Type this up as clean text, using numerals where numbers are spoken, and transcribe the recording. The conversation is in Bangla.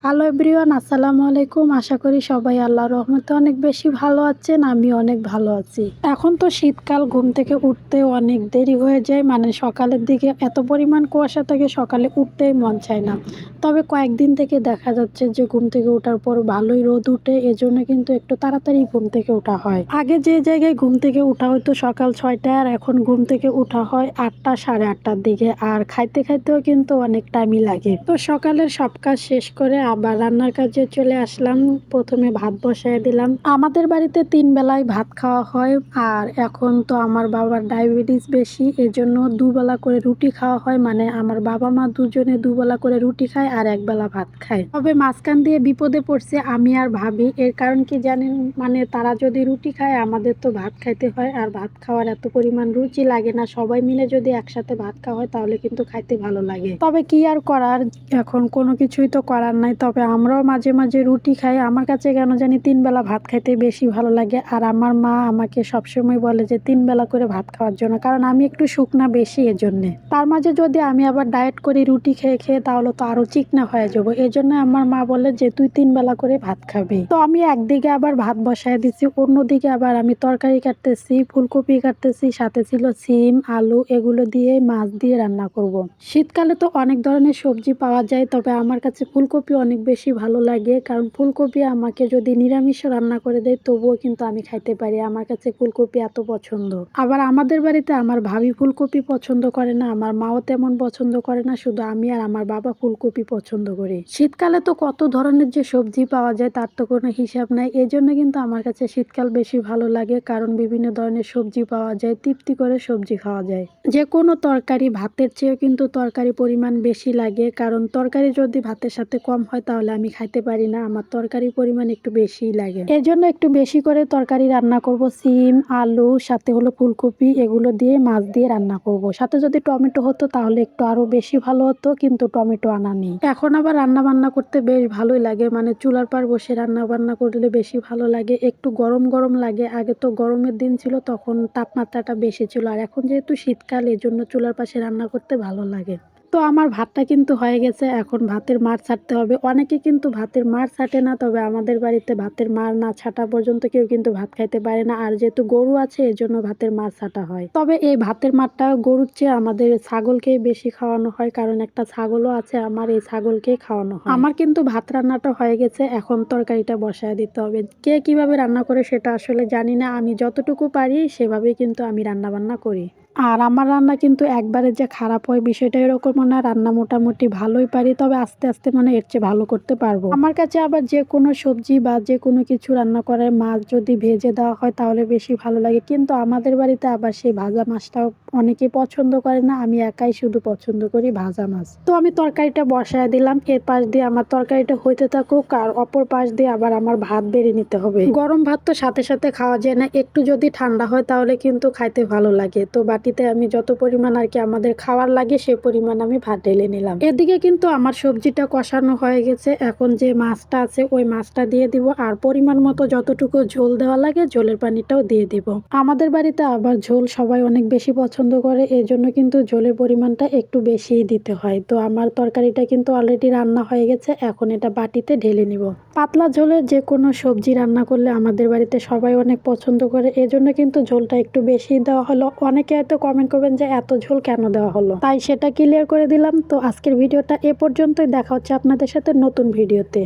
হ্যালো এভরিওয়ান, আসসালামু আলাইকুম। আশা করি সবাই আল্লাহর রহমতে অনেক বেশি ভালো আছেন। আমি অনেক ভালো আছি। এখন তো শীতকাল, ঘুম থেকে উঠতে অনেক দেরি হয়ে যায়, মানে সকালের দিকে এত পরিমাণ কুয়াশা থাকে সকালে উঠতেই মন চায় না। তবে কয়েকদিন থেকে দেখা যাচ্ছে যে ঘুম থেকে ওঠার পর ভালোই রোদ উঠে, এজন্য কিন্তু একটু তাড়াতাড়ি ঘুম থেকে ওঠা হয়। আগে যে জায়গায় ঘুম থেকে ওঠা হয়তো সকাল 6টায়, আর এখন ঘুম থেকে ওঠা হয় 8টা, সাড়ে 8টার দিকে। আর খাইতে খাইতেও কিন্তু অনেক টাইমই লাগে। তো সকালের সব কাজ শেষ করে আবার রান্নার কাজে চলে আসলাম। প্রথমে ভাত বসায় দিলাম। আমাদের বাড়িতে 3 বেলায় ভাত খাওয়া হয়, আর এখন তো আমার বাবার ডায়াবেটিস বেশি, এজন্য দুবেলা করে রুটি খাওয়া হয়। মানে আমার বাবা মা দুজনে দুবেলা করে রুটি খায় আর একবেলা ভাত খায়। তবে মাঝখান দিয়ে বিপদে পড়ছে আমি আর ভাবি। এর কারণ কি জানেন? মানে তারা যদি রুটি খায়, আমাদের তো ভাত খাইতে হয়, আর ভাত খাওয়ার এত পরিমাণ রুচি লাগে না। সবাই মিলে যদি একসাথে ভাত খাওয়া হয় তাহলে কিন্তু খাইতে ভালো লাগে। তবে কি আর করার, এখন কোনো কিছুই তো করার নাই। তবে আমরাও মাঝে মাঝে রুটি খাই। আমার কাছে কেন জানি 3 বেলা ভাত খাইতে বেশি ভালো লাগে। আর আমার মা আমাকে সবসময় বলে যে 3 বেলা করে ভাত খাওয়ার জন্য, কারণ আমি একটু শুকনা বেশি, এজন্যে। তার মাঝে যদি আমি আবার ডায়েট করি রুটি খেয়ে খেয়ে, তাহলে তো আরো চিকনা হয়ে যাবো। এজন্য আমার মা বলে যে তুই 3 বেলা করে ভাত খাবি। তো আমি একদিকে আবার ভাত বসায় দিচ্ছি, অন্যদিকে আবার আমি তরকারি কাটতেছি, ফুলকপি কাটতেছি, সাথে ছিল সিম, আলু, এগুলো দিয়ে মাছ দিয়ে রান্না করব। শীতকালে তো অনেক ধরনের সবজি পাওয়া যায়, তবে আমার কাছে ফুলকপি অনেক বেশি ভালো লাগে। কারণ ফুলকপি আমাকে যদি নিরামিষ রান্না করে দেয় তবুও কিন্তু আমি খাইতে পারি। আমার কাছে ফুলকপি এত পছন্দ। আবার আমাদের বাড়িতে আমার ভাবি ফুলকপি পছন্দ করে না, আমার মাও তেমন পছন্দ করে না, শুধু আমি আর আমার বাবা ফুলকপি পছন্দ করি। শীতকালে তো কত ধরনের যে সবজি পাওয়া যায় তার তো কোনো হিসাব নাই। এই জন্য কিন্তু আমার কাছে শীতকাল বেশি ভালো লাগে, কারণ বিভিন্ন ধরনের সবজি পাওয়া যায়, তৃপ্তি করে সবজি খাওয়া যায়। যে কোনো তরকারি ভাতের চেয়েও কিন্তু তরকারি পরিমাণ বেশি লাগে, কারণ তরকারি যদি ভাতের সাথে কম হয় তাহলে আমি খাইতে পারি না। আমার তরকারির পরিমাণ একটু বেশিই লাগে, এর জন্য একটু বেশি করে তরকারি রান্না করব। সিম, আলু, সাথে হলো ফুলকপি, এগুলো দিয়ে মাছ দিয়ে রান্না করব। সাথে যদি টমেটো হতো তাহলে একটু আরো বেশি ভালো হতো, কিন্তু টমেটো আনা নেই। এখন আবার রান্না বান্না করতে বেশ ভালোই লাগে, মানে চুলার পার বসে রান্না বান্না করলে বেশি ভালো লাগে। একটু গরম গরম লাগে। আগে তো গরমের দিন ছিল, তখন তাপমাত্রাটা বেশি ছিল, আর এখন যেহেতু শীতকাল, এর জন্য চুলার পাশে রান্না করতে ভালো লাগে। তো আমার ভাতটা কিন্তু হয়ে গেছে, এখন ভাতের মার ছাড়তে হবে। অনেকে কিন্তু ভাতের মার ছাটে না, তবে আমাদের বাড়িতে ভাতের মার না ছাটা পর্যন্ত কেউ কিন্তু ভাত খাইতে পারে না। আর যেহেতু গরু আছে, এর জন্য ভাতের মার ছাটা হয়। তবে এই ভাতের মারটা গরুর চেয়ে আমাদের ছাগলকেই বেশি খাওয়ানো হয়, কারণ একটা ছাগলও আছে আমার, এই ছাগলকেই খাওয়ানো হয়। আমার কিন্তু ভাত রান্নাটা হয়ে গেছে, এখন তরকারিটা বসায় দিতে হবে। কে কিভাবে রান্না করে সেটা আসলে জানি না, আমি যতটুকু পারি সেভাবেই কিন্তু আমি রান্না বান্না করি। আর আমার রান্না কিন্তু একবারে যে খারাপ হয় বিষয়টা এরকম না, রান্না মোটামুটি ভালোই পারি, তবে আস্তে আস্তে মানে এর চেয়ে ভালো করতে পারবো। আমার কাছে আবার যে কোনো সবজি বা যে কোনো কিছু রান্না করার মাছ যদি ভেজে দেওয়া হয় তাহলে বেশি ভালো লাগে, কিন্তু আমাদের বাড়িতে আবার সেই ভাজা মাছটাও অনেকে পছন্দ করে না, আমি একাই শুধু পছন্দ করি ভাজা মাছ। তো আমি তরকারিটা বসায় দিলাম, এর পাশ দিয়ে আমার তরকারিটা হইতে থাকুক, আর অপর পাশ দিয়ে আবার আমার ভাত বেড়ে নিতে হবে। গরম ভাত তো সাথে সাথে খাওয়া যায় না, একটু যদি ঠান্ডা হয় তাহলে কিন্তু খাইতে ভালো লাগে। তো বাটিতে আমি যত পরিমাণ আর কি আমাদের খাওয়ার লাগে সে পরিমাণ আমি ভাত ঢেলে নিলাম। এদিকে কিন্তু আমার সবজিটা কষানো হয়ে গেছে, এখন যে মাছটা আছে ওই মাছটা দিয়ে দিব, আর পরিমাণ মতো যতটুকু ঝোল দেওয়া লাগে ঝোলের পানিটাও দিয়ে দিব। আমাদের বাড়িতে আবার ঝোল সবাই অনেক বেশি পছন্দ করে, এই জন্য কিন্তু ঝোলের পরিমাণটা একটু বেশিই দিতে হয়। তো আমার তরকারিটা কিন্তু অলরেডি রান্না হয়ে গেছে, এখন এটা বাটিতে ঢেলে নিব। পাতলা ঝোলের যে কোনো সবজি রান্না করলে আমাদের বাড়িতে সবাই অনেক পছন্দ করে, এজন্য কিন্তু ঝোলটা একটু বেশি দেওয়া হলো। অনেকে হয়তো কমেন্ট করবেন যে এত ঝোল কেন দেওয়া হলো, তাই সেটা ক্লিয়ার করে দিলাম। তো আজকের ভিডিওটা এ পর্যন্তই, দেখা হচ্ছে আপনাদের সাথে নতুন ভিডিওতে।